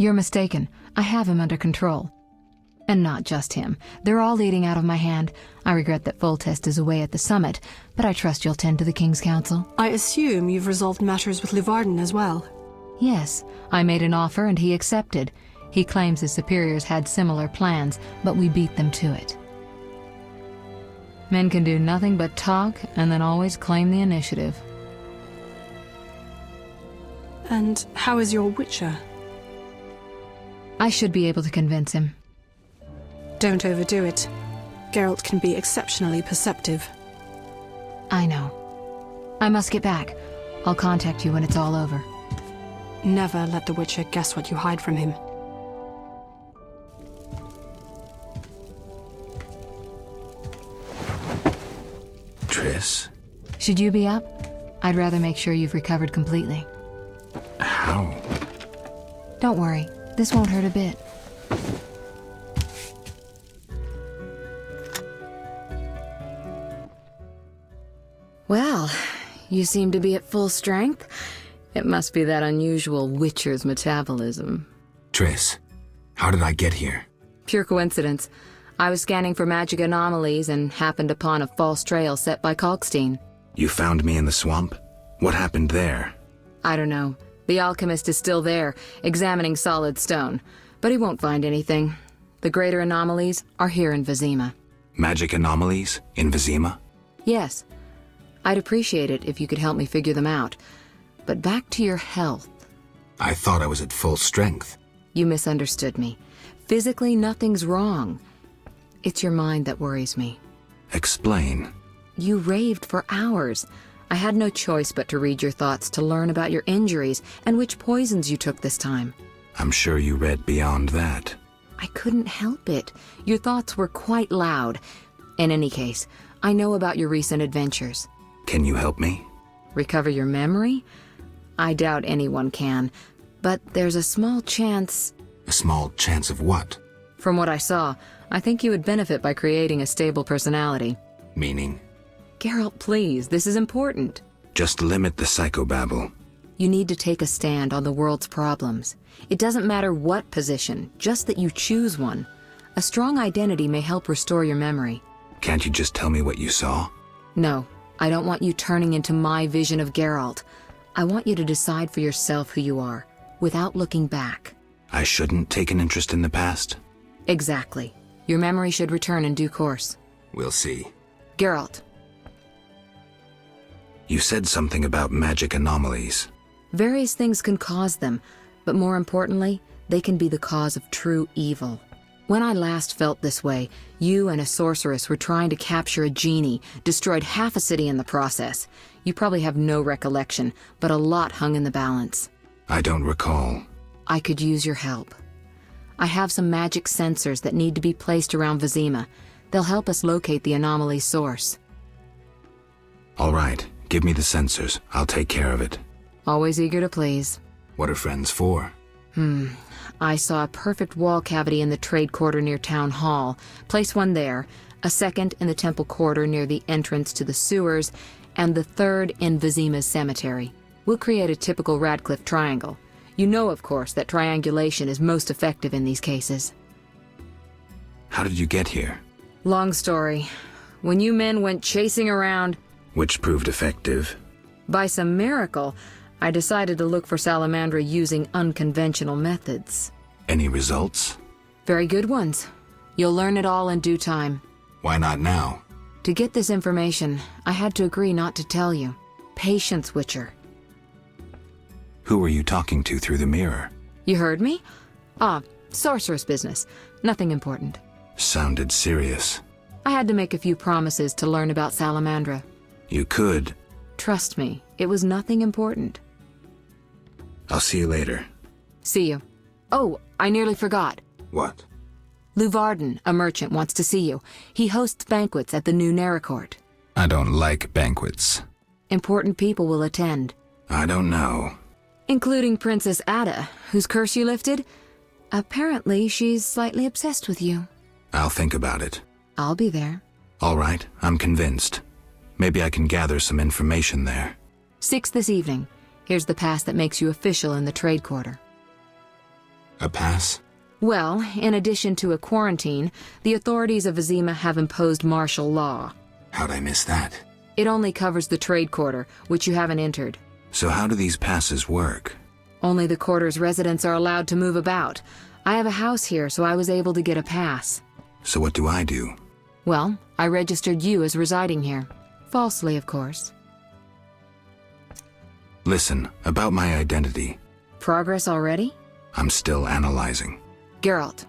You're mistaken. I have him under control. And not just him. They're all eating out of my hand. I regret that Foltest is away at the summit, but I trust you'll tend to the King's Council. I assume you've resolved matters with Luvarden as well. Yes, I made an offer and he accepted. He claims his superiors had similar plans, but we beat them to it. Men can do nothing but talk and then always claim the initiative. And how is your Witcher? I should be able to convince him. Don't overdo it. Geralt can be exceptionally perceptive. I know. I must get back. I'll contact you when it's all over. Never let the Witcher guess what you hide from him. Triss? Should you be up? I'd rather make sure you've recovered completely. How? Don't worry. This won't hurt a bit. Well, you seem to be at full strength. It must be that unusual Witcher's metabolism. Triss, how did I get here? Pure coincidence. I was scanning for magic anomalies and happened upon a false trail set by Kalkstein. You found me in the swamp? What happened there? I don't know. The Alchemist is still there, examining solid stone. But he won't find anything. The greater anomalies are here in Vizima. Magic anomalies? In Vizima? Yes. I'd appreciate it if you could help me figure them out. But back to your health. I thought I was at full strength. You misunderstood me. Physically, nothing's wrong. It's your mind that worries me. Explain. You raved for hours. I had no choice but to read your thoughts to learn about your injuries and which poisons you took this time. I'm sure you read beyond that. I couldn't help it. Your thoughts were quite loud. In any case, I know about your recent adventures. Can you help me? Recover your memory? I doubt anyone can, but there's a small chance... A small chance of what? From what I saw, I think you would benefit by creating a stable personality. Meaning? Geralt, please, this is important. Just limit the psychobabble. You need to take a stand on the world's problems. It doesn't matter what position, just that you choose one. A strong identity may help restore your memory. Can't you just tell me what you saw? No, I don't want you turning into my vision of Geralt. I want you to decide for yourself who you are, without looking back. I shouldn't take an interest in the past? Exactly. Your memory should return in due course. We'll see. Geralt. You said something about magic anomalies. Various things can cause them, but more importantly, they can be the cause of true evil. When I last felt this way, you and a sorceress were trying to capture a genie, destroyed half a city in the process. You probably have no recollection, but a lot hung in the balance. I don't recall. I could use your help. I have some magic sensors that need to be placed around Vizima. They'll help us locate the anomaly's source. All right, give me the sensors. I'll take care of it. Always eager to please. What are friends for? I saw a perfect wall cavity in the trade quarter near Town Hall. Place one there, a second in the temple quarter near the entrance to the sewers, and the third in Vizima's cemetery. We'll create a typical Radcliffe triangle. You know, of course, that triangulation is most effective in these cases. How did you get here? Long story. When you men went chasing around... Which proved effective. By some miracle, I decided to look for Salamandra using unconventional methods. Any results? Very good ones. You'll learn it all in due time. Why not now? To get this information, I had to agree not to tell you. Patience, Witcher. Who were you talking to through the mirror? You heard me? Sorceress business. Nothing important. Sounded serious. I had to make a few promises to learn about Salamandra. You could. Trust me, it was nothing important. I'll see you later. See you. Oh, I nearly forgot. What? Luvarden, a merchant, wants to see you. He hosts banquets at the new Neracourt. I don't like banquets. Important people will attend. I don't know. Including Princess Ada, whose curse you lifted. Apparently, she's slightly obsessed with you. I'll think about it. I'll be there. All right, I'm convinced. Maybe I can gather some information there. 6 this evening. Here's the pass that makes you official in the trade quarter. A pass? Well, in addition to a quarantine, the authorities of Vizima have imposed martial law. How'd I miss that? It only covers the trade quarter, which you haven't entered. So how do these passes work? Only the quarter's residents are allowed to move about. I have a house here, so I was able to get a pass. So what do I do? Well, I registered you as residing here. Falsely, of course. Listen, about my identity. Progress already? I'm still analyzing. Geralt.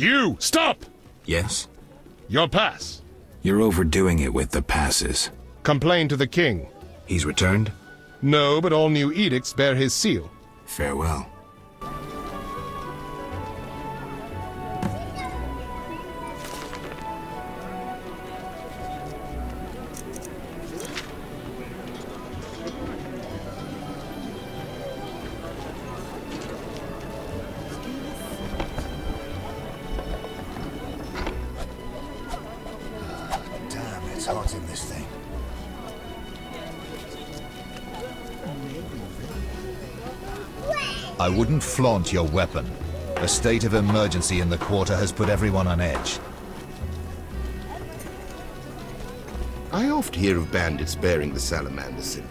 You! Stop! Yes? Your pass. You're overdoing it with the passes. Complain to the king. He's returned? No, but all new edicts bear his seal. Farewell. Hot in this thing. I wouldn't flaunt your weapon. A state of emergency in the quarter has put everyone on edge. I oft hear of bandits bearing the salamander symbol.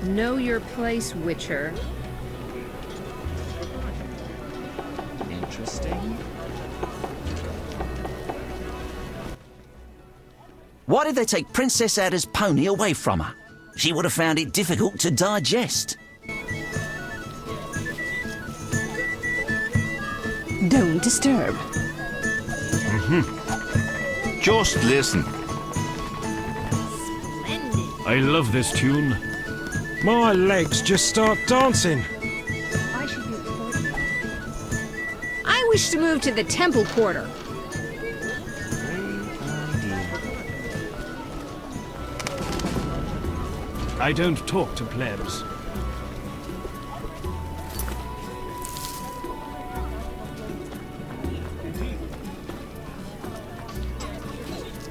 Know your place, Witcher. Interesting. Why did they take Princess Ada's pony away from her? She would have found it difficult to digest. Don't disturb. Just listen. I love this tune. My legs just start dancing. wish to move to the Temple Quarter. I don't talk to plebs.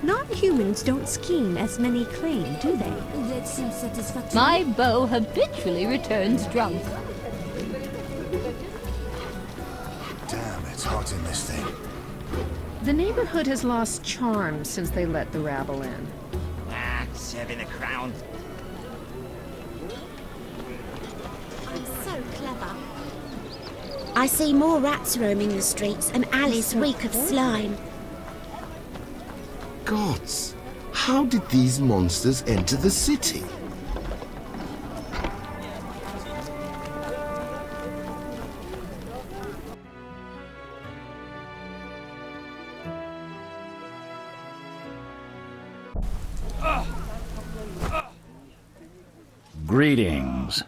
Non-humans don't scheme as many claim, do they? That seems satisfactory. My beau habitually returns drunk. Damn, it's hot in this thing. The neighborhood has lost charm since they let the rabble in. Ah, 7 a crown. I'm so clever. I see more rats roaming the streets and Alice reek of slime. Gods, how did these monsters enter the city? Greetings.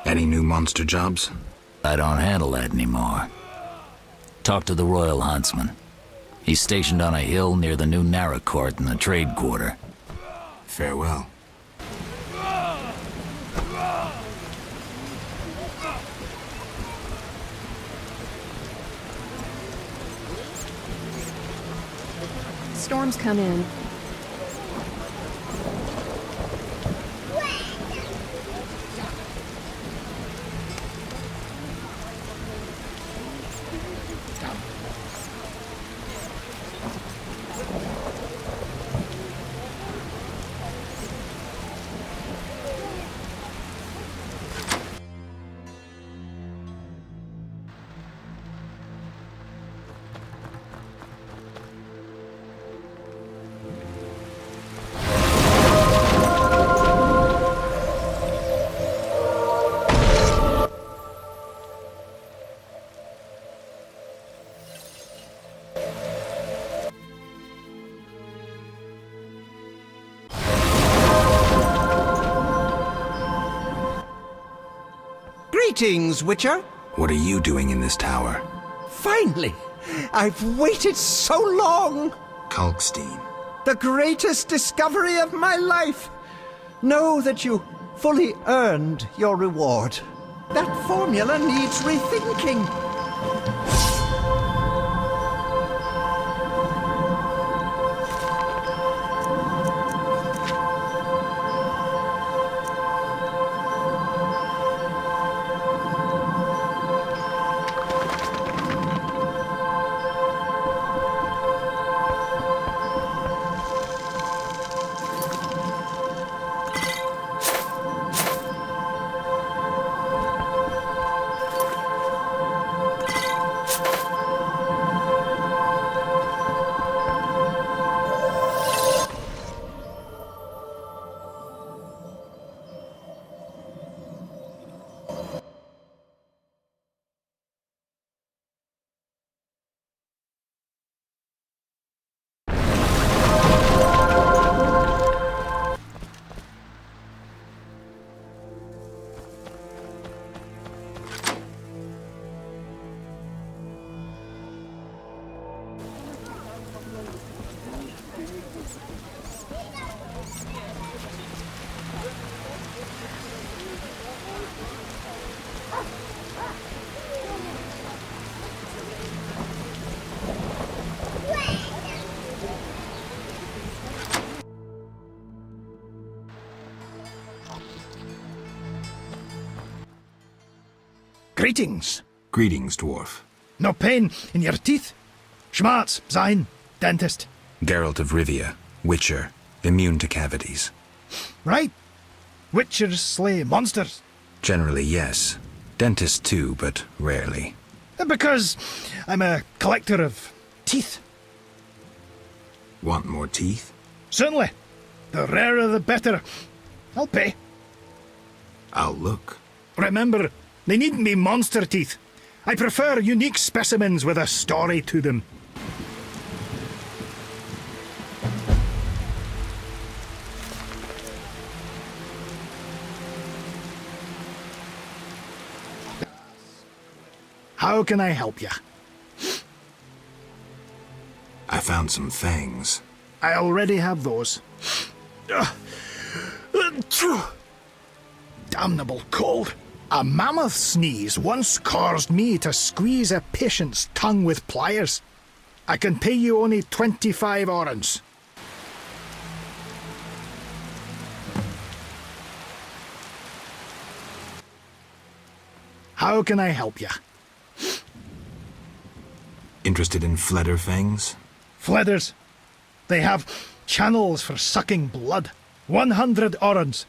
Any new monster jobs? I don't handle that anymore. Talk to the Royal Huntsman. He's stationed on a hill near the new Narrow Court in the trade quarter. Farewell. Storms come in. Greetings, Witcher. What are you doing in this tower? Finally! I've waited so long! Kalkstein. The greatest discovery of my life! Know that you fully earned your reward. That formula needs rethinking. Greetings. Greetings, dwarf. No pain in your teeth? Schmartz, Zahin, dentist. Geralt of Rivia, Witcher, immune to cavities. Right. Witchers slay monsters. Generally, yes. Dentist too, but rarely. Because I'm a collector of teeth. Want more teeth? Certainly. The rarer the better. I'll pay. I'll look. Remember, they needn't be monster teeth. I prefer unique specimens with a story to them. How can I help you? found some fangs. I already have those. Damnable cold. A mammoth sneeze once caused me to squeeze a patient's tongue with pliers. I can pay you only 25 orens. How can I help you? Interested in Fledder fangs? Fledders. They have channels for sucking blood. 100 orens.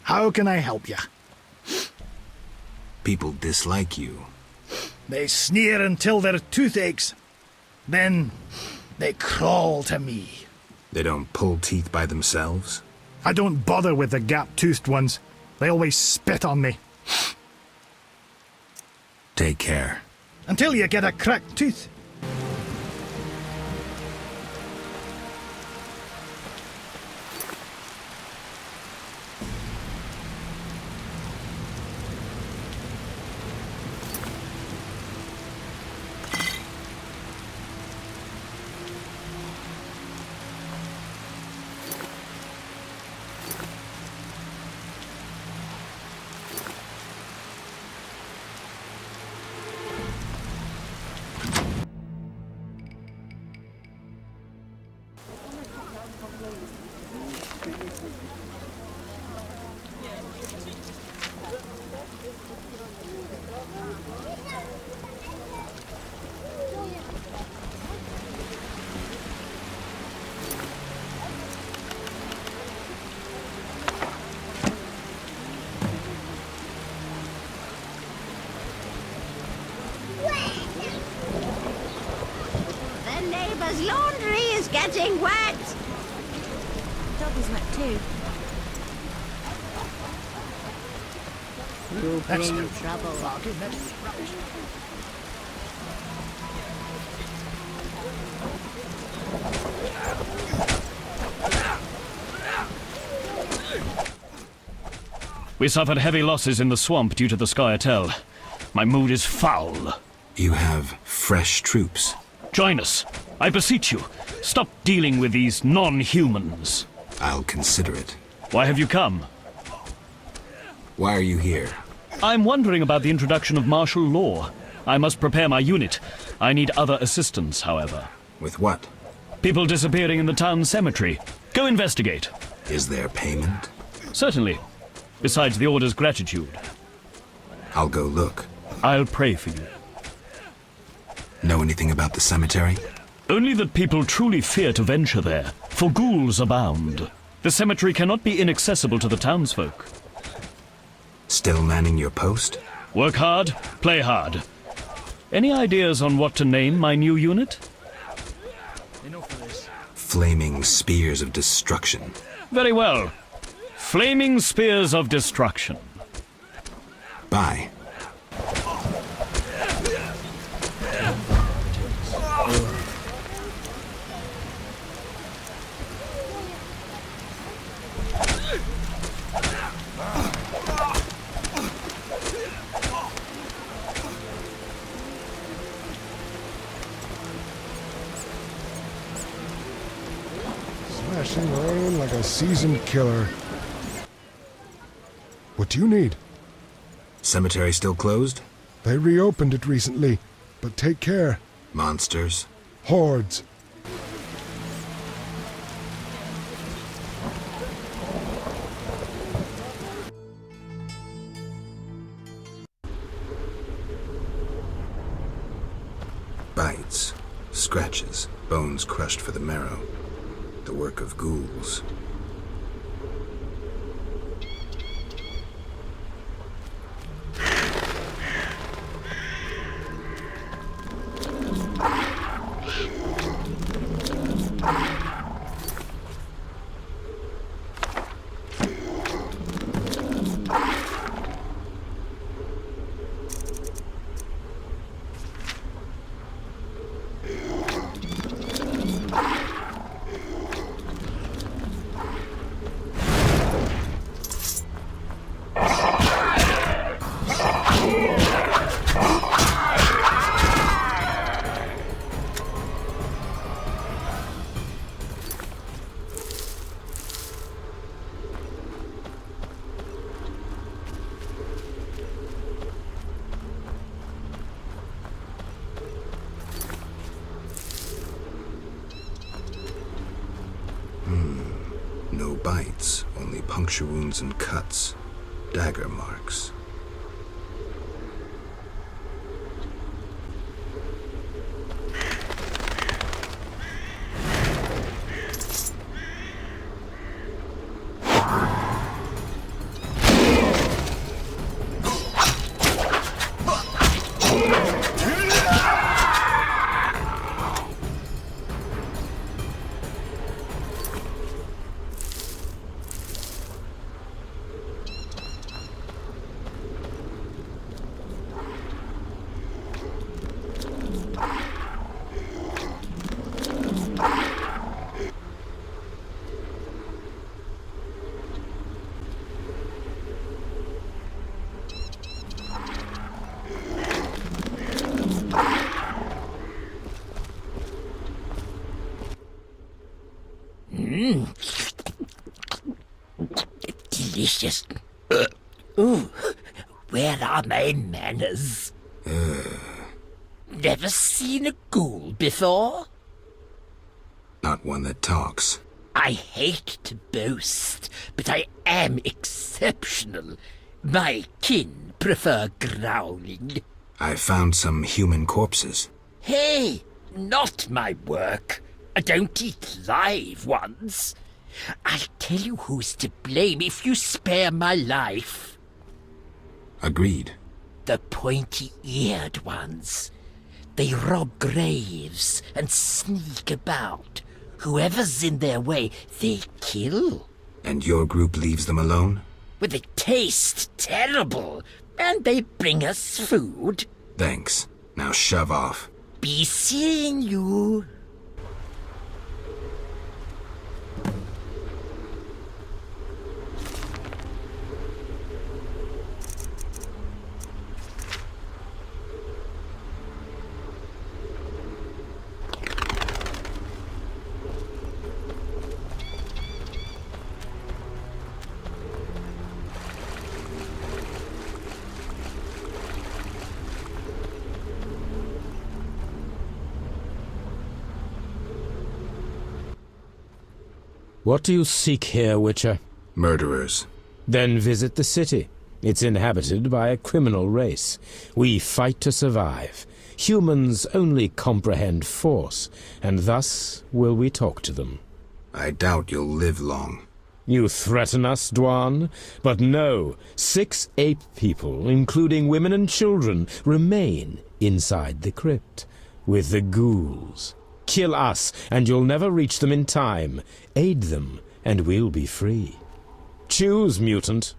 How can I help you? People dislike you. They sneer until their tooth aches. Then they crawl to me. They don't pull teeth by themselves? I don't bother with the gap-toothed ones. They always spit on me. Take care. Until you get a cracked tooth. neighbour's laundry is getting wet. Dog is wet too. You'll bring trouble. We suffered heavy losses in the swamp due to the Scoia'tael. My mood is foul. You have fresh troops. Join us. I beseech you. Stop dealing with these non-humans. I'll consider it. Why have you come? Why are you here? I'm wondering about the introduction of martial law. I must prepare my unit. I need other assistance, however. With what? People disappearing in the town cemetery. Go investigate. Is there payment? Certainly. Besides the order's gratitude. I'll go look. I'll pray for you. Know anything about the cemetery? Only that people truly fear to venture there, for ghouls abound. The cemetery cannot be inaccessible to the townsfolk. Still manning your post? Work hard, play hard. Any ideas on what to name my new unit? Flaming Spears of Destruction. Very well. Flaming Spears of Destruction. Bye. Smashing rain like a seasoned killer. What do you need? Cemetery still closed? They reopened it recently, but take care. Monsters? Hordes. Bites, scratches, bones crushed for the marrow. The work of ghouls. bites, only puncture wounds and cuts. Dagger marks. Delicious. Ooh, where are my manners? Never seen a ghoul before? Not one that talks. I hate to boast, but I am exceptional. My kin prefer growling. I found some human corpses. Hey, not my work. I don't eat live ones. I'll tell you who's to blame if you spare my life. Agreed. The pointy-eared ones. They rob graves and sneak about. Whoever's in their way, they kill. And your group leaves them alone? But they taste terrible, and they bring us food. Thanks. Now shove off. Be seeing you. What do you seek here, Witcher? Murderers. Then visit the city. It's inhabited by a criminal race. We fight to survive. Humans only comprehend force, and thus will we talk to them. I doubt you'll live long. You threaten us, Dwan? But no, 6 ape people, including women and children, remain inside the crypt, with the ghouls. Kill us, and you'll never reach them in time. Aid them, and we'll be free. Choose, mutant.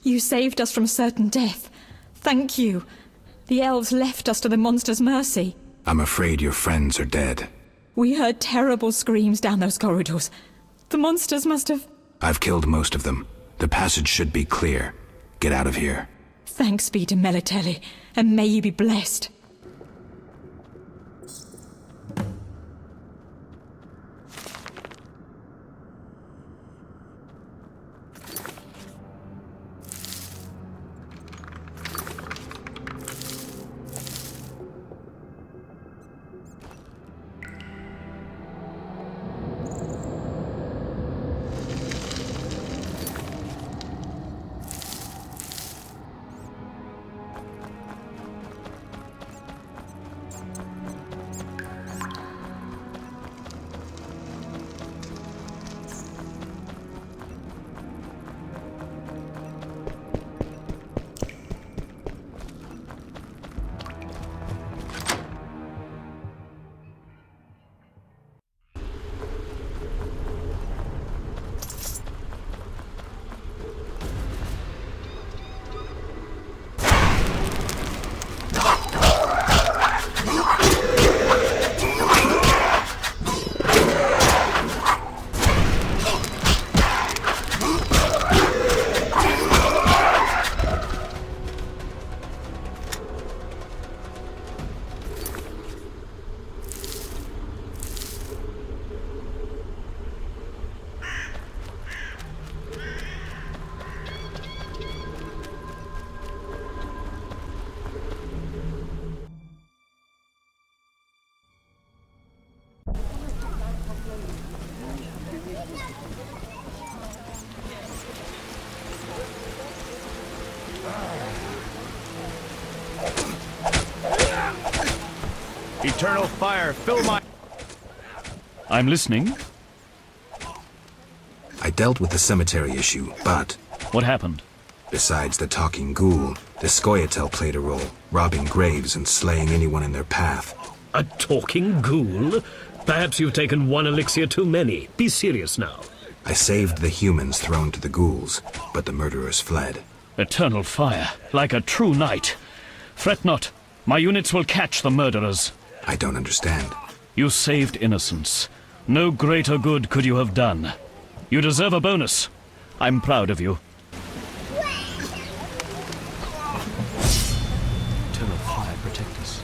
You saved us from certain death. Thank you. The elves left us to the monster's mercy. I'm afraid your friends are dead. We heard terrible screams down those corridors. The monsters must have... I've killed most of them. The passage should be clear. Get out of here. Thanks be to Melitele, and may you be blessed. Eternal fire, fill my... I'm listening. I dealt with the cemetery issue, but... What happened? Besides the talking ghoul, the Scoia'tael played a role, robbing graves and slaying anyone in their path. A talking ghoul? Perhaps you've taken one elixir too many. Be serious now. I saved the humans thrown to the ghouls, but the murderers fled. Eternal fire, like a true knight. Fret not. My units will catch the murderers. I don't understand. You saved innocence. No greater good could you have done. You deserve a bonus. I'm proud of you. Eternal fire, protect us.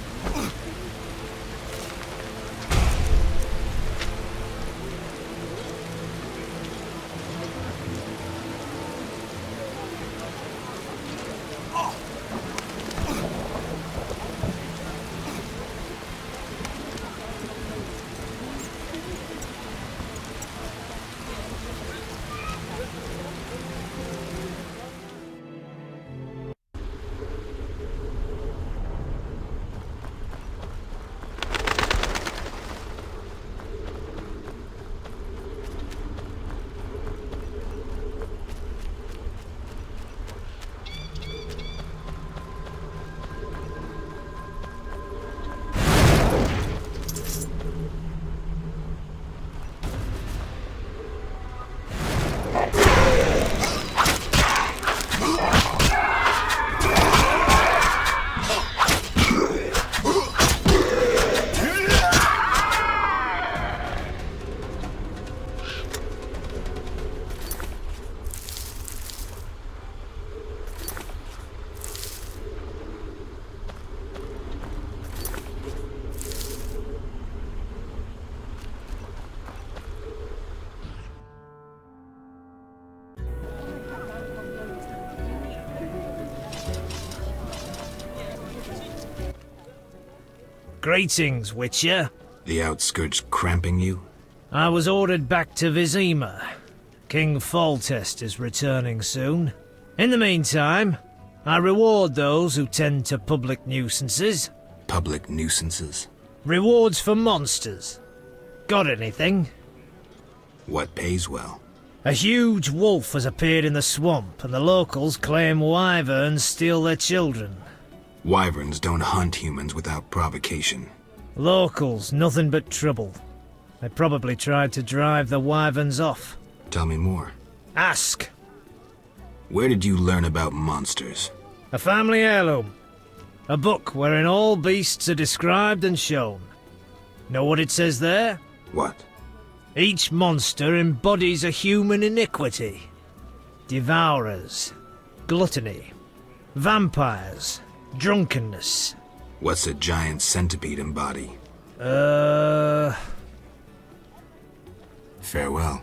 Greetings, Witcher. The outskirts cramping you? I was ordered back to Vizima. King Foltest is returning soon. In the meantime, I reward those who tend to public nuisances. Public nuisances? Rewards for monsters. Got anything? What pays well? A huge wolf has appeared in the swamp, and the locals claim wyverns steal their children. Wyverns don't hunt humans without provocation. Locals, nothing but trouble. They probably tried to drive the wyverns off. Tell me more. Ask. Where did you learn about monsters? A family heirloom. A book wherein all beasts are described and shown. Know what it says there? What? Each monster embodies a human iniquity. Devourers, gluttony, vampires, drunkenness. What's a giant centipede embody? Farewell.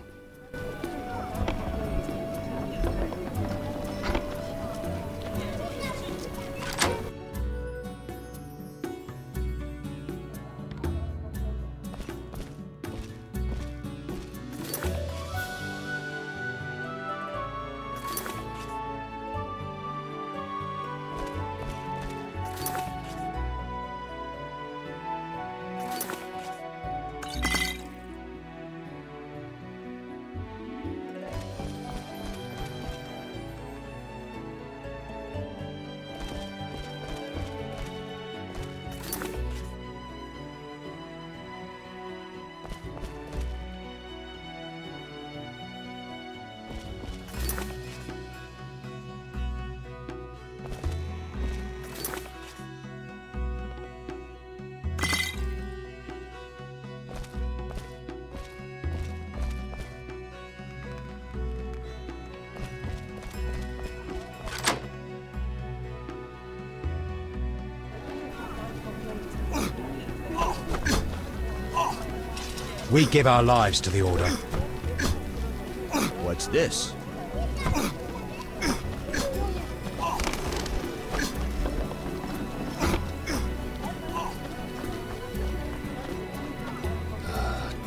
We give our lives to the Order. What's this?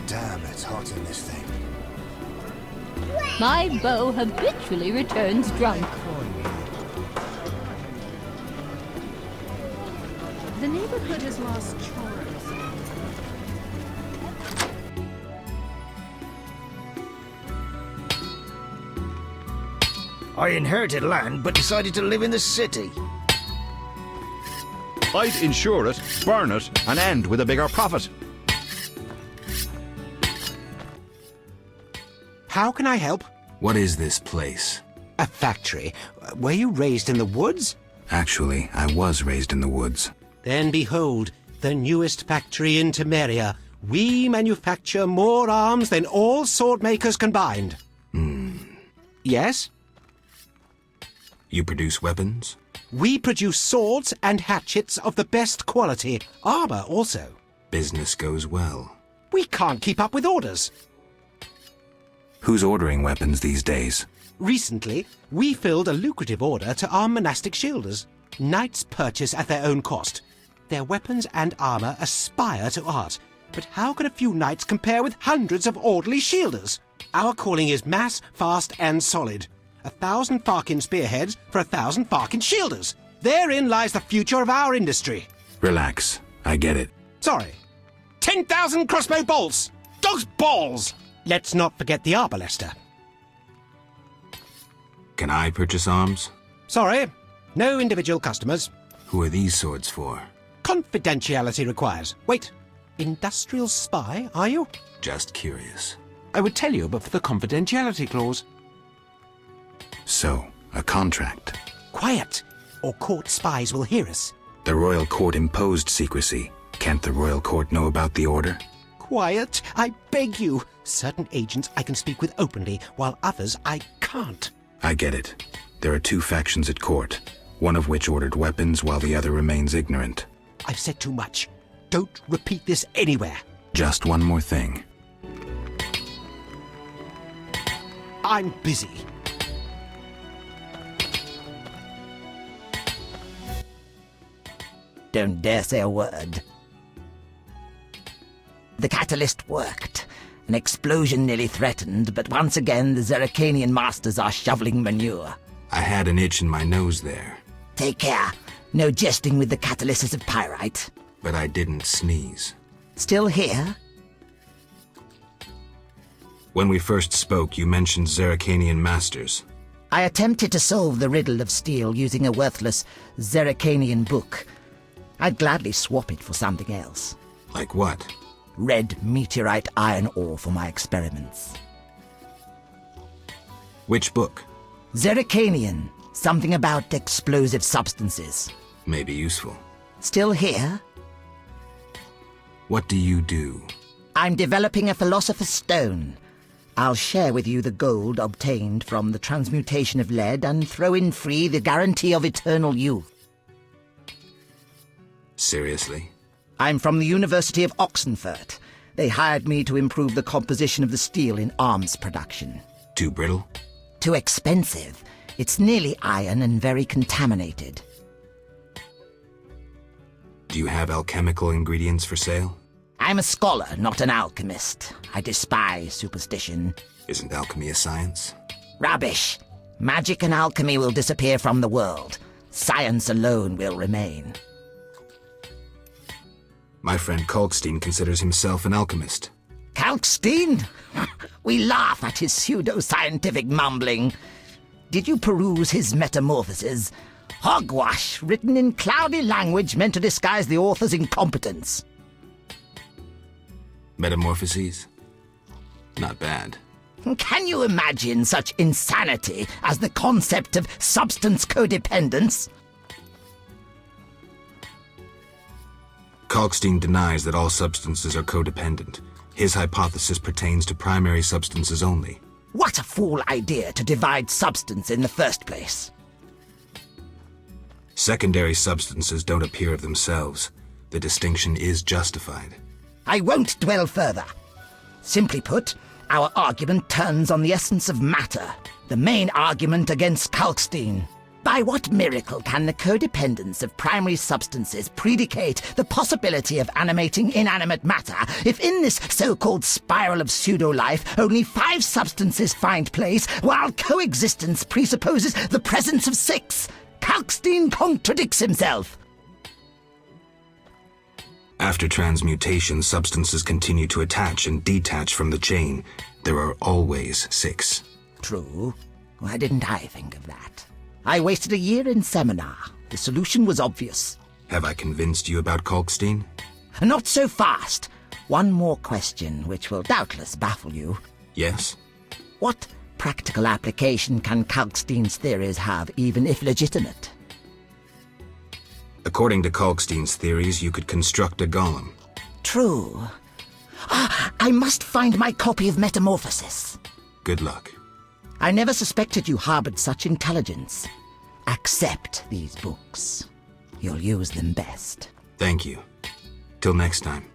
Damn, it's hot in this thing. My beau habitually returns drunk. The neighborhood has lost charms I inherited land but decided to live in the city. I'd insure it, burn it, and end with a bigger profit. How can I help? What is this place? A factory. Were you raised in the woods? Actually, I was raised in the woods. Then behold, the newest factory in Temeria. We manufacture more arms than all sword makers combined. Yes? You produce weapons? We produce swords and hatchets of the best quality. Armor also. Business goes well. We can't keep up with orders. Who's ordering weapons these days? Recently, we filled a lucrative order to arm monastic shielders. Knights purchase at their own cost. Their weapons and armor aspire to art. But how can a few knights compare with hundreds of orderly shielders? Our calling is mass, fast, and solid. 1,000 Farkin spearheads for 1,000 Farkin shielders. Therein lies the future of our industry. Relax. I get it. Sorry. 10,000 crossbow bolts! Those balls! Let's not forget the arbalester. Can I purchase arms? Sorry. No individual customers. Who are these swords for? Confidentiality requires. Wait. Industrial spy, are you? Just curious. I would tell you, but for the confidentiality clause. So, a contract. Quiet, or court spies will hear us. The royal court imposed secrecy. Can't the royal court know about the order? Quiet, I beg you. Certain agents I can speak with openly, while others I can't. I get it. There are two factions at court, one of which ordered weapons while the other remains ignorant. I've said too much. Don't repeat this anywhere. Just one more thing. I'm busy. Don't dare say a word. The catalyst worked. An explosion nearly threatened, but once again the Zeracanian masters are shoveling manure. I had an itch in my nose there. Take care. No jesting with the catalysis of pyrite. But I didn't sneeze. Still here? When we first spoke, you mentioned Zeracanian masters. I attempted to solve the riddle of steel using a worthless Zeracanian book. I'd gladly swap it for something else. Like what? Red meteorite iron ore for my experiments. Which book? Zeracanian. Something about explosive substances. May be useful. Still here? What do you do? I'm developing a philosopher's stone. I'll share with you the gold obtained from the transmutation of lead and throw in free the guarantee of eternal youth. Seriously? I'm from the University of Oxenfurt. They hired me to improve the composition of the steel in arms production. Too brittle? Too expensive. It's nearly iron and very contaminated. Do you have alchemical ingredients for sale? I'm a scholar, not an alchemist. I despise superstition. Isn't alchemy a science? Rubbish. Magic and alchemy will disappear from the world. Science alone will remain. My friend Kalkstein considers himself an alchemist. Kalkstein? We laugh at his pseudo-scientific mumbling. Did you peruse his metamorphoses? Hogwash, written in cloudy language meant to disguise the author's incompetence. Metamorphoses? Not bad. Can you imagine such insanity as the concept of substance codependence? Kalkstein denies that all substances are codependent. His hypothesis pertains to primary substances only. What a fool idea to divide substance in the first place. Secondary substances don't appear of themselves. The distinction is justified. I won't dwell further. Simply put, our argument turns on the essence of matter, the main argument against Kalkstein. By what miracle can the codependence of primary substances predicate the possibility of animating inanimate matter if in this so-called spiral of pseudo-life only 5 substances find place while coexistence presupposes the presence of 6? Kalkstein contradicts himself. After transmutation, substances continue to attach and detach from the chain. There are always 6. True. Why didn't I think of that? I wasted a year in seminar. The solution was obvious. Have I convinced you about Kalkstein? Not so fast. One more question, which will doubtless baffle you. Yes? What practical application can Kalkstein's theories have, even if legitimate? According to Kalkstein's theories, you could construct a golem. True. I must find my copy of Metamorphosis. Good luck. I never suspected you harbored such intelligence. Accept these books. You'll use them best. Thank you. Till next time.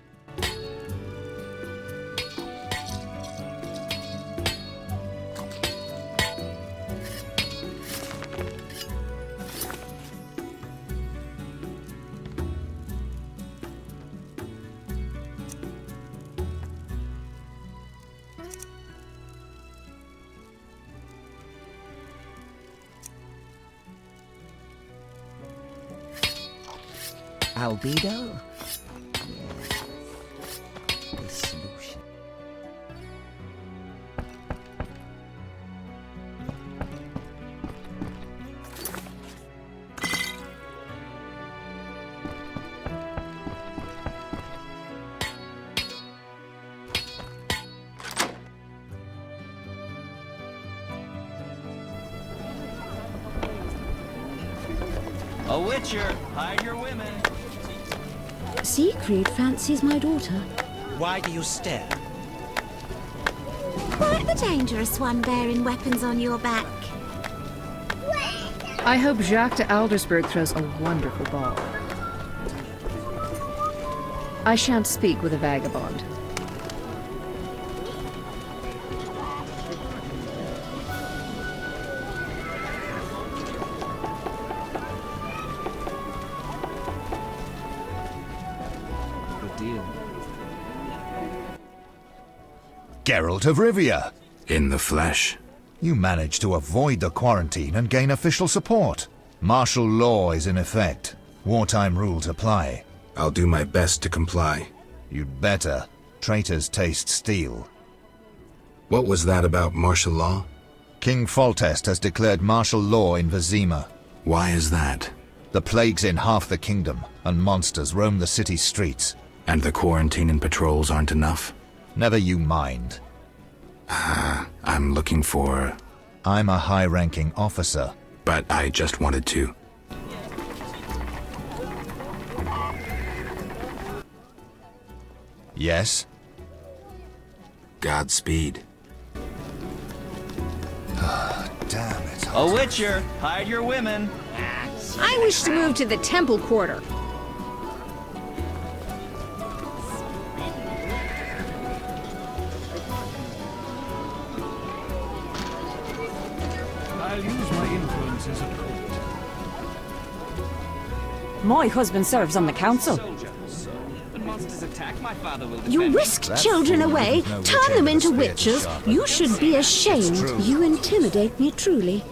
Albedo? The solution. A witcher, hide your women. Siegfried fancies my daughter. Why do you stare? Quite the dangerous one bearing weapons on your back. I hope Jacques de Aldersburg throws a wonderful ball. I shan't speak with a vagabond. Geralt of Rivia. In the flesh. You managed to avoid the quarantine and gain official support. Martial law is in effect. Wartime rules apply. I'll do my best to comply. You'd better. Traitors taste steel. What was that about martial law? King Foltest has declared martial law in Vizima. Why is that? The plague's in half the kingdom, and monsters roam the city's streets. And the quarantine and patrols aren't enough? Never you mind. I'm looking for... I'm a high-ranking officer. But I just wanted to. Yes? Godspeed. Damn it. A witcher, hide your women. I wish to move to the Temple Quarter. I'll use my influences at court. My husband serves on the council. When monsters attack, my father will You whisk children away, turn them into witches. You should be ashamed. You intimidate me truly.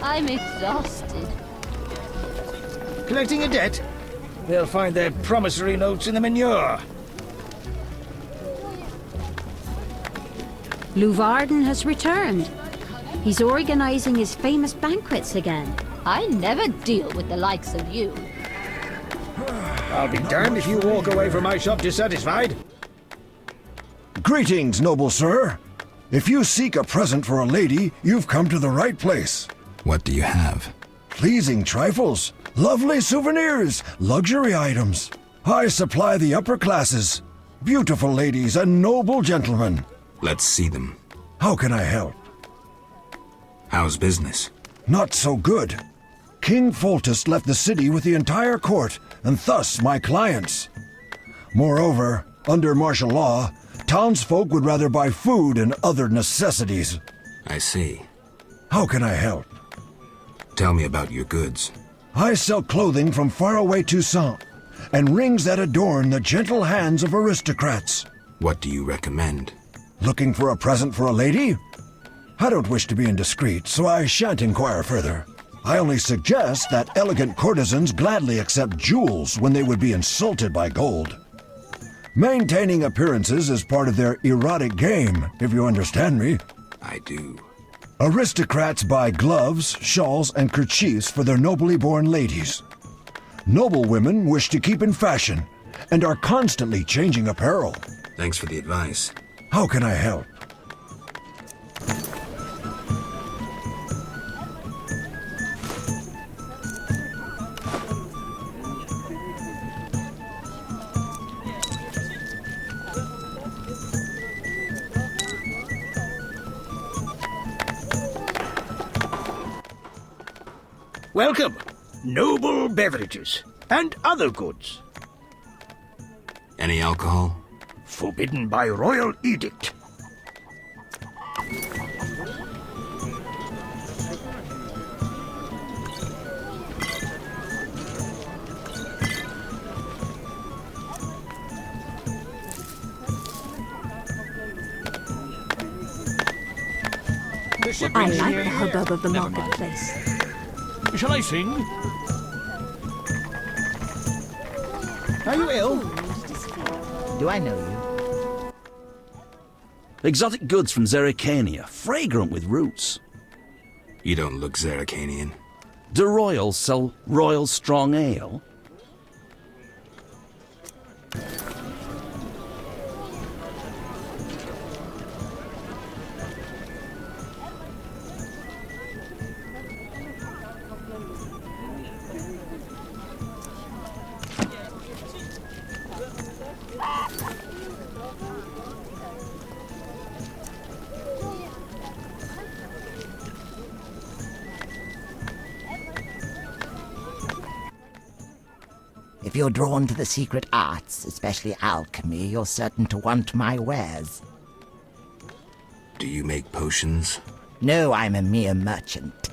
I'm exhausted. Collecting a debt? They'll find their promissory notes in the manure. Luvarden has returned. He's organizing his famous banquets again. I never deal with the likes of you. I'll be damned if you walk away from my shop dissatisfied. Greetings, noble sir. If you seek a present for a lady, you've come to the right place. What do you have? Pleasing trifles, lovely souvenirs, luxury items. I supply the upper classes. Beautiful ladies and noble gentlemen. Let's see them. How can I help? How's business? Not so good. King Foltest left the city with the entire court, and thus my clients. Moreover, under martial law, townsfolk would rather buy food and other necessities. I see. How can I help? Tell me about your goods. I sell clothing from faraway Toussaint, and rings that adorn the gentle hands of aristocrats. What do you recommend? Looking for a present for a lady? I don't wish to be indiscreet, so I shan't inquire further. I only suggest that elegant courtesans gladly accept jewels when they would be insulted by gold. Maintaining appearances is part of their erotic game, if you understand me. I do. Aristocrats buy gloves, shawls, and kerchiefs for their nobly born ladies. Noble women wish to keep in fashion, and are constantly changing apparel. Thanks for the advice. How can I help? Welcome. Noble beverages and other goods. Any alcohol? Forbidden by royal edict. I like the hubbub of the marketplace. Shall I sing? Are you ill? Do I know you? Exotic goods from Zerrikania, fragrant with roots. You don't look Zerrikanian. Do royals sell royal strong ale? If you're drawn to the secret arts, especially alchemy, you're certain to want my wares. Do you make potions? No, I'm a mere merchant.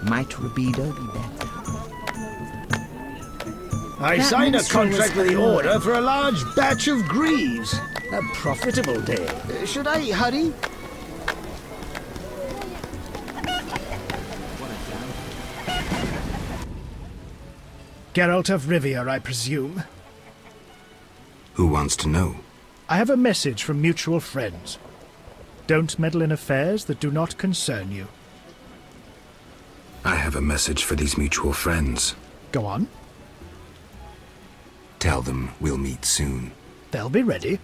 Might Rubido be better? I signed a contract with the Order for a large batch of greaves. A profitable day. Should I hurry? Geralt of Rivia, I presume. Who wants to know? I have a message from mutual friends. Don't meddle in affairs that do not concern you. I have a message for these mutual friends. Go on. Tell them we'll meet soon. They'll be ready.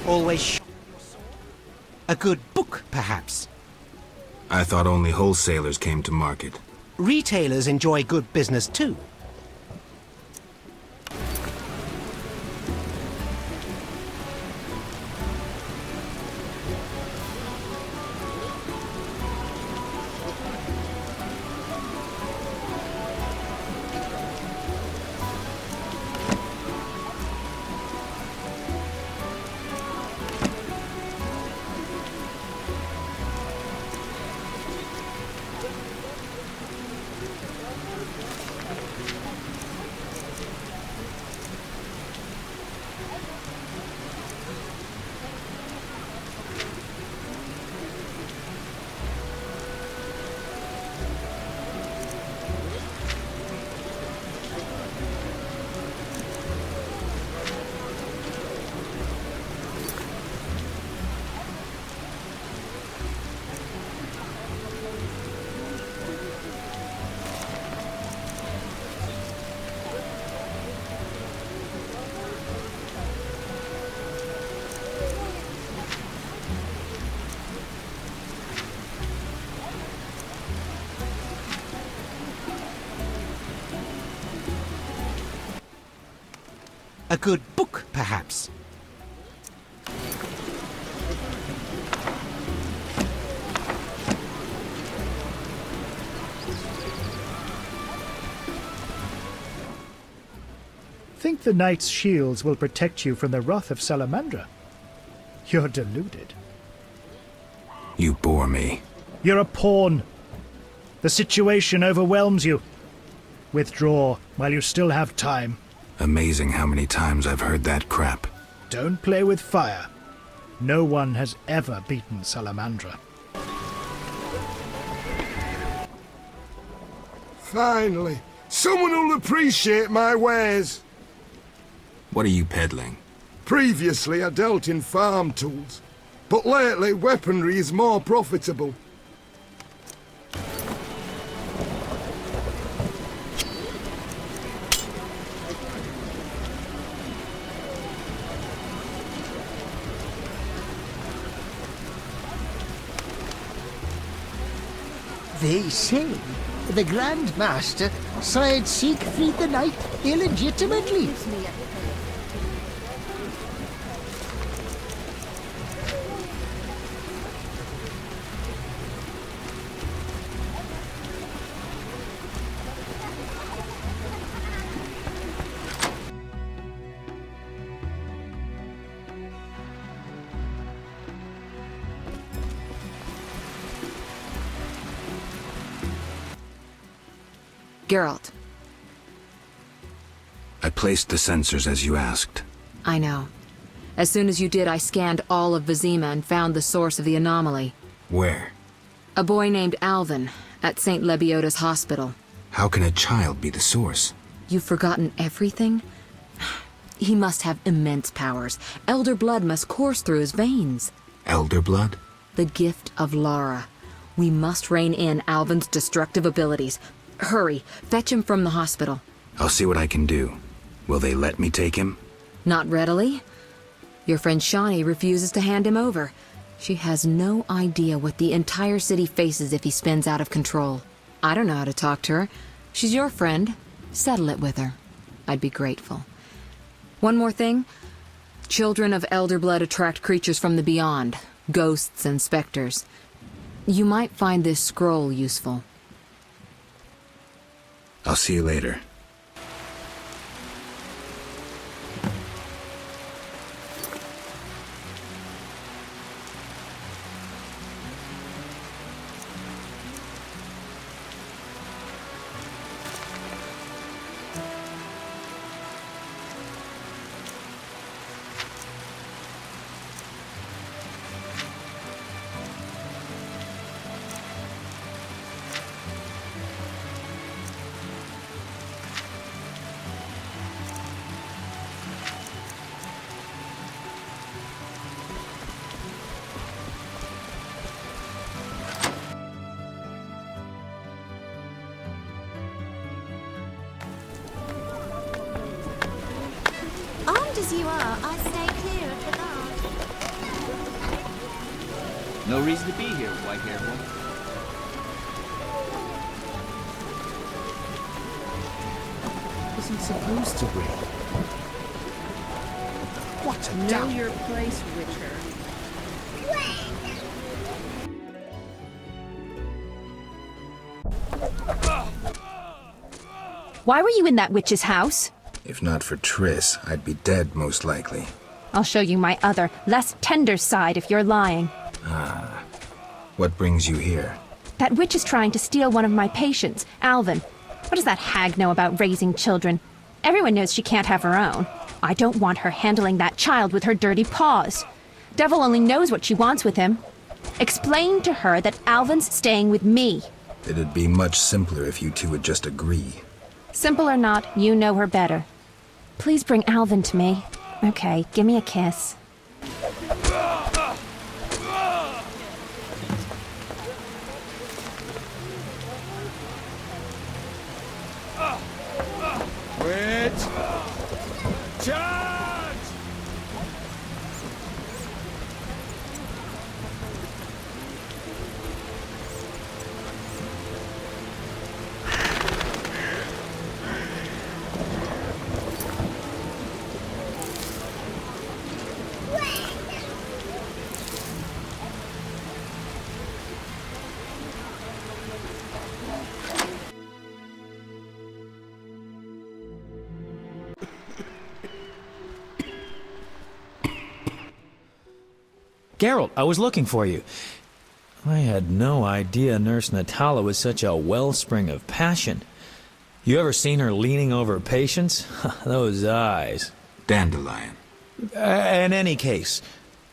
Always a good book, perhaps. I thought only wholesalers came to market. Retailers enjoy good business too. A good book, perhaps? Think the knight's shields will protect you from the wrath of Salamandra? You're deluded. You bore me. You're a pawn. The situation overwhelms you. Withdraw while you still have time. Amazing how many times I've heard that crap. Don't play with fire. No one has ever beaten Salamandra. Finally, someone who'll appreciate my wares. What are you peddling? Previously, I dealt in farm tools, but lately weaponry is more profitable. They say the Grand Master sired Siegfried the Knight illegitimately. Geralt. I placed the sensors as you asked. I know. As soon as you did, I scanned all of Vizima and found the source of the anomaly. Where? A boy named Alvin, at St. Lebioda's hospital. How can a child be the source? You've forgotten everything? He must have immense powers. Elder blood must course through his veins. Elder blood? The gift of Lara. We must rein in Alvin's destructive abilities. Hurry, fetch him from the hospital. I'll see what I can do. Will they let me take him? Not readily. Your friend Shani refuses to hand him over. She has no idea what the entire city faces if he spins out of control. I don't know how to talk to her. She's your friend. Settle it with her. I'd be grateful. One more thing. Children of Elder Blood attract creatures from the beyond. Ghosts and specters. You might find this scroll useful. I'll see you later. As you are, I stay clear of the guard. No reason to be here, white-haired woman. Wasn't supposed to be. What a Know your place, Witcher. Why were you in that witch's house? If not for Triss, I'd be dead most likely. I'll show you my other, less tender side if you're lying. Ah. What brings you here? That witch is trying to steal one of my patients, Alvin. What does that hag know about raising children? Everyone knows she can't have her own. I don't want her handling that child with her dirty paws. Devil only knows what she wants with him. Explain to her that Alvin's staying with me. It'd be much simpler if you two would just agree. Simple or not, you know her better. Please bring Alvin to me. Okay, give me a kiss. Wait! Charge! Geralt, I was looking for you. I had no idea Nurse Vetala was such a wellspring of passion. You ever seen her leaning over patients? Those eyes. Dandelion. In any case,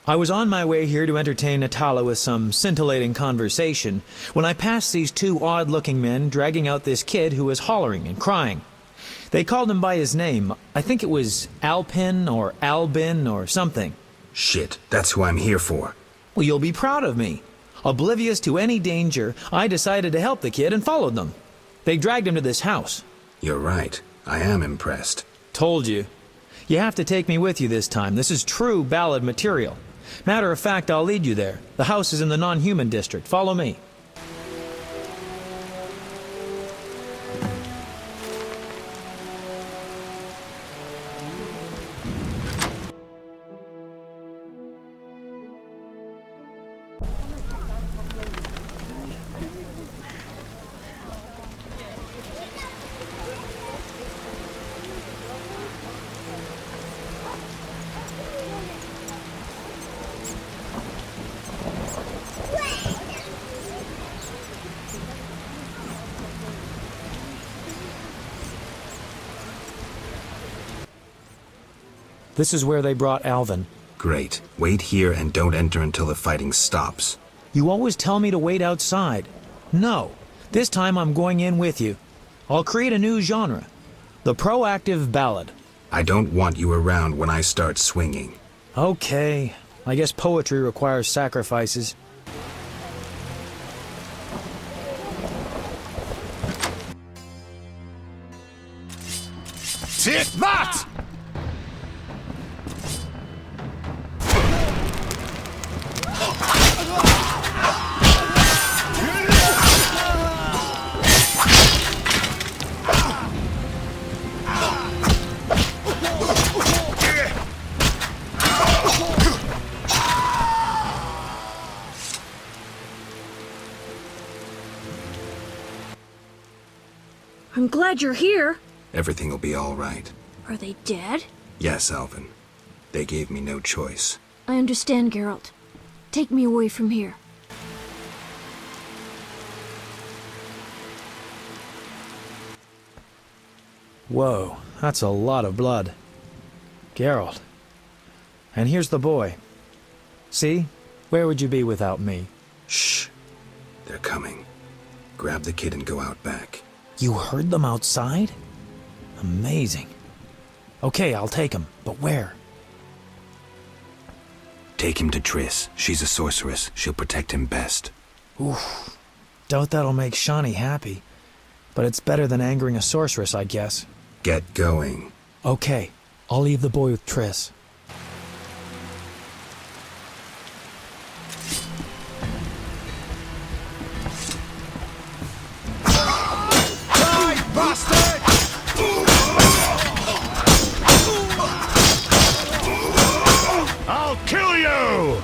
I was on my way here to entertain Vetala with some scintillating conversation when I passed these two odd-looking men dragging out this kid who was hollering and crying. They called him by his name. I think it was Alpin or Albin or something. Shit, that's who I'm here for. Well, you'll be proud of me. Oblivious to any danger, I decided to help the kid and followed them. They dragged him to this house. You're right. I am impressed. Told you. You have to take me with you this time. This is true ballad material. Matter of fact, I'll lead you there. The house is in the non-human district. Follow me. This is where they brought Alvin. Great. Wait here and don't enter until the fighting stops. You always tell me to wait outside. No. This time I'm going in with you. I'll create a new genre. The proactive ballad. I don't want you around when I start swinging. Okay. I guess poetry requires sacrifices. Take that! I'm glad you're here. Everything will be all right. Are they dead? Yes, Alvin. They gave me no choice. I understand, Geralt. Take me away from here. Whoa, that's a lot of blood. Geralt. And here's the boy. See? Where would you be without me? Shh. They're coming. Grab the kid and go out back. You heard them outside? Amazing. Okay, I'll take him. But where? Take him to Triss. She's a sorceress. She'll protect him best. Oof. Doubt that'll make Shani happy. But it's better than angering a sorceress, I guess. Get going. Okay. I'll leave the boy with Triss. I'll kill you!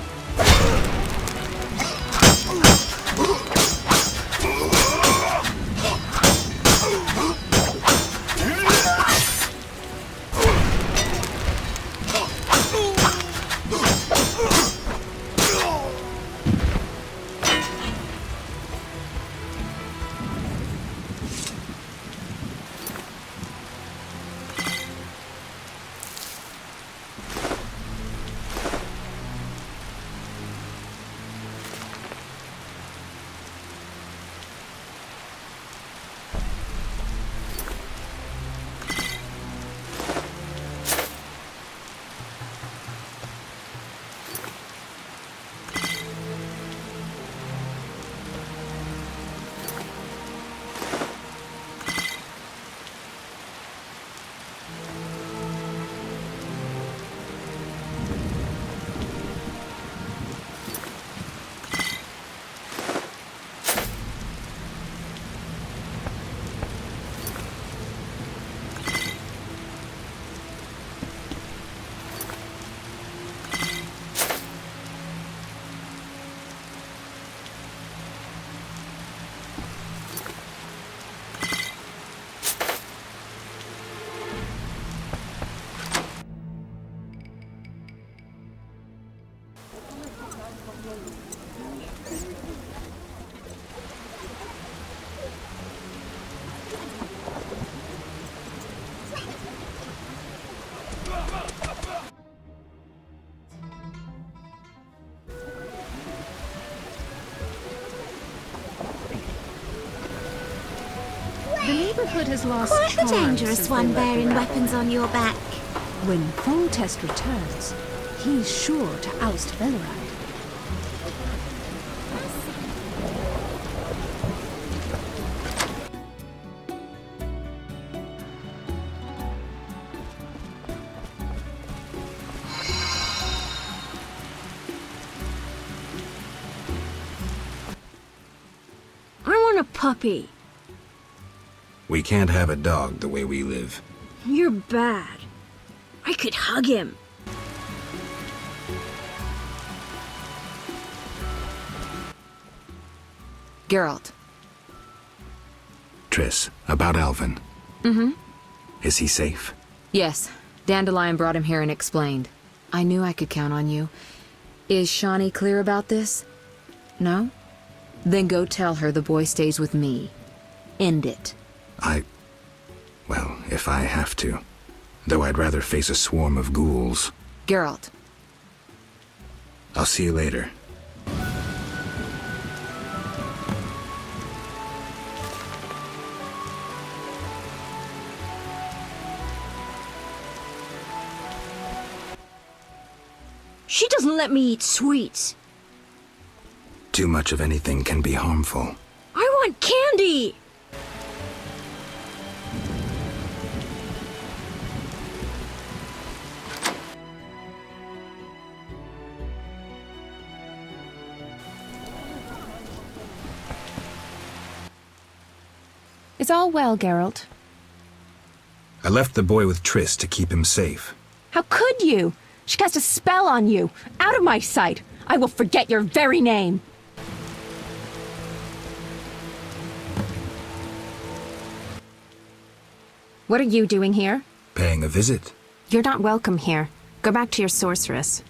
neighborhood has lost Quite a charm dangerous since one they let the bearing rabble. weapons on your back. When Foltest returns, he's sure to oust Velarad. I want a puppy. We can't have a dog the way we live. You're bad. I could hug him. Geralt. Triss, about Alvin. Mm-hmm. Is he safe? Yes. Dandelion brought him here and explained. I knew I could count on you. Is Shani clear about this? No? Then go tell her the boy stays with me. End it. Well, if I have to. Though I'd rather face a swarm of ghouls. Geralt. I'll see you later. She doesn't let me eat sweets. Too much of anything can be harmful. I want candy! It's all well, Geralt. I left the boy with Triss to keep him safe. How could you? She cast a spell on you. Out of my sight. I will forget your very name. What are you doing here? Paying a visit. You're not welcome here. Go back to your sorceress.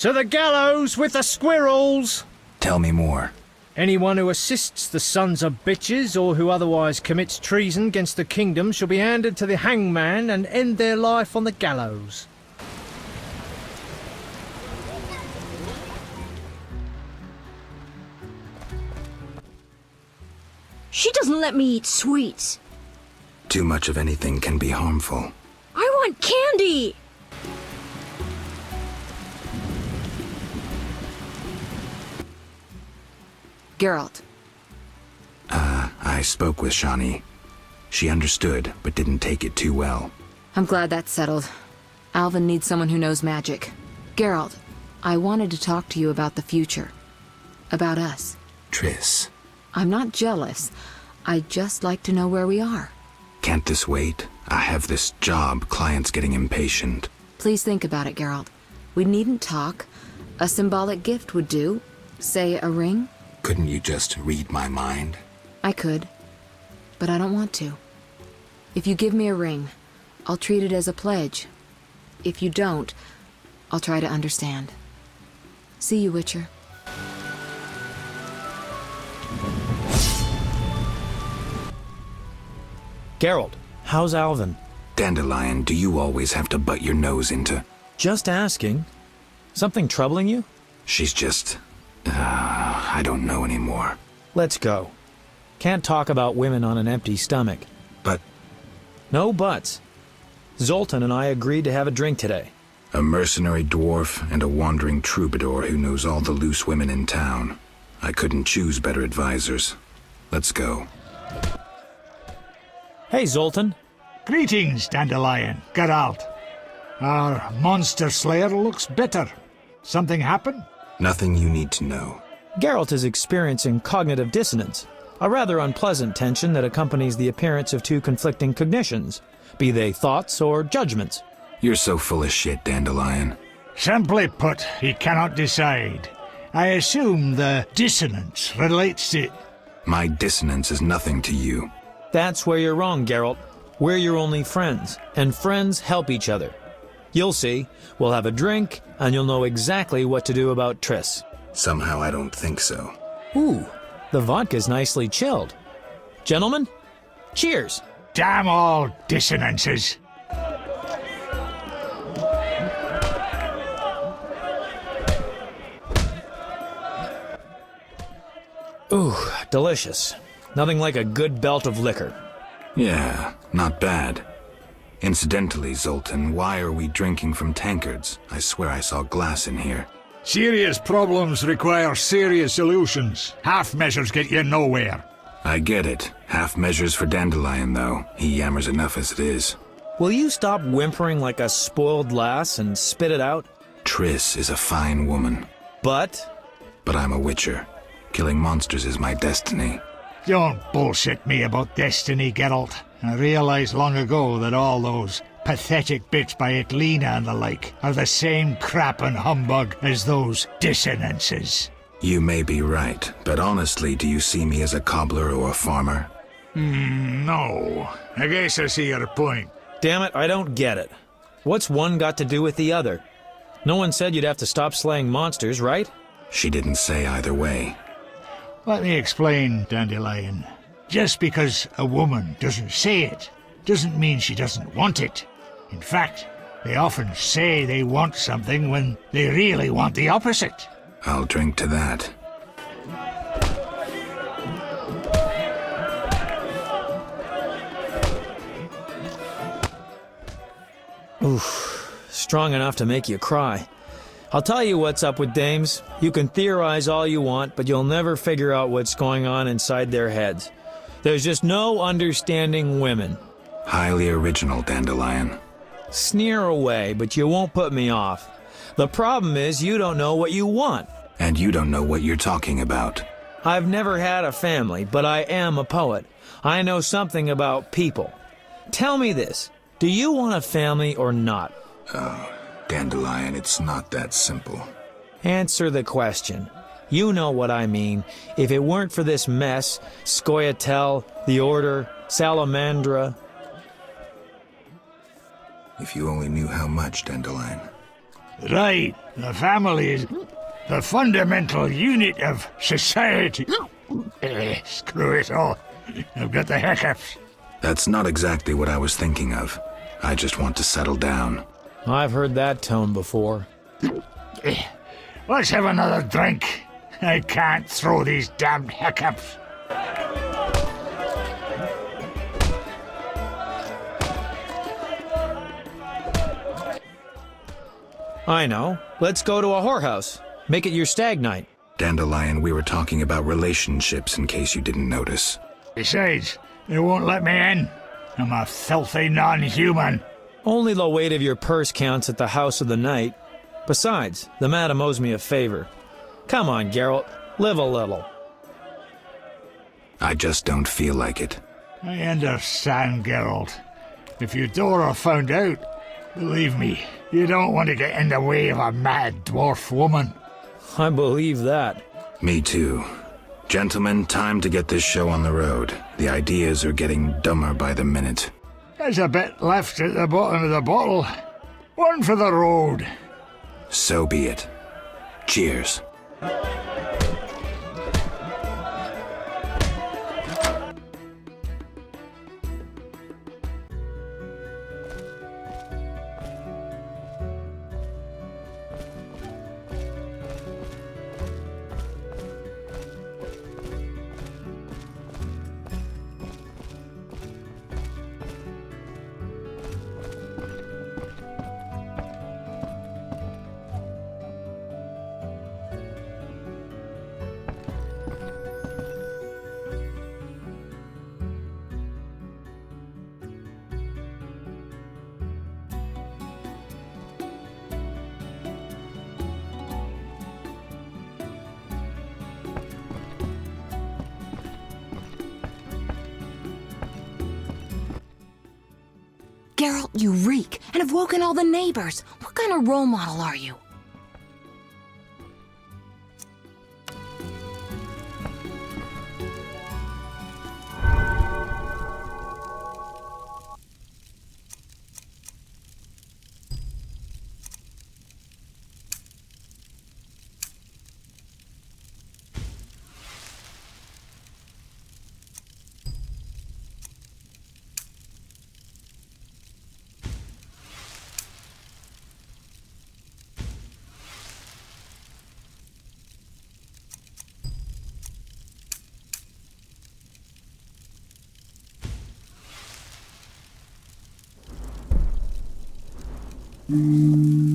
To the gallows with the squirrels! Tell me more. Anyone who assists the sons of bitches or who otherwise commits treason against the kingdom shall be handed to the hangman and end their life on the gallows. She doesn't let me eat sweets. Too much of anything can be harmful. I want candy! Geralt. I spoke with Shani. She understood, but didn't take it too well. I'm glad that's settled. Alvin needs someone who knows magic. Geralt, I wanted to talk to you about the future. About us. Triss. I'm not jealous. I'd just like to know where we are. Can't this wait? I have this job. Clients getting impatient. Please think about it, Geralt. We needn't talk. A symbolic gift would do. Say a ring? Couldn't you just read my mind? I could. But I don't want to. If you give me a ring, I'll treat it as a pledge. If you don't, I'll try to understand. See you, Witcher. Geralt, how's Alvin? Dandelion, do you always have to butt your nose into... Just asking. Something troubling you? She's just... I don't know anymore. Let's go. Can't talk about women on an empty stomach. But... No buts. Zoltan and I agreed to have a drink today. A mercenary dwarf and a wandering troubadour who knows all the loose women in town. I couldn't choose better advisors. Let's go. Hey, Zoltan. Greetings, Dandelion, Geralt. Our monster slayer looks better. Something happened? Nothing you need to know. Geralt is experiencing cognitive dissonance, a rather unpleasant tension that accompanies the appearance of two conflicting cognitions, be they thoughts or judgments. You're so full of shit, Dandelion. Simply put, he cannot decide. I assume the dissonance relates to... My dissonance is nothing to you. That's where you're wrong, Geralt. We're your only friends, and friends help each other. You'll see. We'll have a drink, and you'll know exactly what to do about Triss. Somehow I don't think so. Ooh, the vodka's nicely chilled. Gentlemen, cheers! Damn all dissonances. Ooh, delicious. Nothing like a good belt of liquor. Yeah, not bad. Incidentally, Zoltan, why are we drinking from tankards? I swear I saw glass in here. Serious problems require serious solutions. Half measures get you nowhere. I get it. Half measures for Dandelion, though. He yammers enough as it is. Will you stop whimpering like a spoiled lass and spit it out? Triss is a fine woman. But I'm a witcher. Killing monsters is my destiny. Don't bullshit me about destiny, Geralt. I realized long ago that all those pathetic bits by Etlina and the like are the same crap and humbug as those dissonances. You may be right, but honestly, do you see me as a cobbler or a farmer? No. I guess I see your point. Damn it, I don't get it. What's one got to do with the other? No one said you'd have to stop slaying monsters, right? She didn't say either way. Let me explain, Dandelion. Just because a woman doesn't say it, doesn't mean she doesn't want it. In fact, they often say they want something when they really want the opposite. I'll drink to that. Oof, strong enough to make you cry. I'll tell you what's up with dames. You can theorize all you want, but you'll never figure out what's going on inside their heads. There's just no understanding women. Highly original, Dandelion. Sneer away, but you won't put me off. The problem is you don't know what you want. And you don't know what you're talking about. I've never had a family, but I am a poet. I know something about people. Tell me this. Do you want a family or not? Oh, Dandelion, it's not that simple. Answer the question. You know what I mean. If it weren't for this mess, Scoia'tael, the Order, Salamandra... If you only knew how much, Dandelion. Right. The family is the fundamental unit of society. Screw it all. I've got the hiccups. That's not exactly what I was thinking of. I just want to settle down. I've heard that tone before. Let's have another drink. I can't throw these damned hiccups. I know. Let's go to a whorehouse. Make it your stag night. Dandelion, we were talking about relationships in case you didn't notice. Besides, they won't let me in. I'm a filthy non-human. Only the weight of your purse counts at the house of the night. Besides, the madam owes me a favor. Come on, Geralt. Live a little. I just don't feel like it. I understand, Geralt. If Eudora found out, believe me, you don't want to get in the way of a mad dwarf woman. I believe that. Me too. Gentlemen, time to get this show on the road. The ideas are getting dumber by the minute. There's a bit left at the bottom of the bottle. One for the road. So be it. Cheers. Geralt, you reek, and have woken all the neighbors. What kind of role model are you? you.